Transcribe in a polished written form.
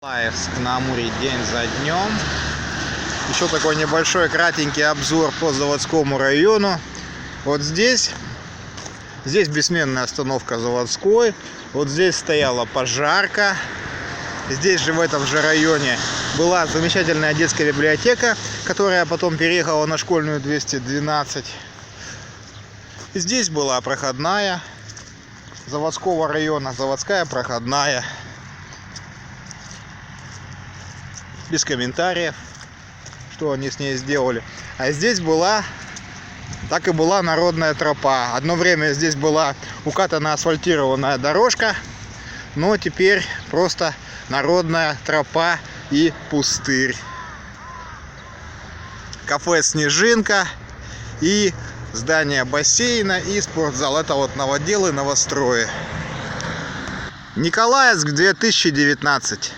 Николаевск на Амуре день за днем. Еще такой небольшой кратенький обзор по Заводскому району. Вот здесь бессменная остановка Заводской. Вот здесь стояла пожарка. Здесь же, в этом же районе, была замечательная детская библиотека, которая потом переехала на школьную 212. И здесь была проходная Заводского района, заводская проходная. Без комментариев, что они с ней сделали. А здесь была, так и была народная тропа. Одно время здесь была укатана асфальтированная дорожка, но теперь просто народная тропа и пустырь. Кафе «Снежинка» и здание бассейна и спортзал. Это вот новоделы, новострои. Николаевск 2019.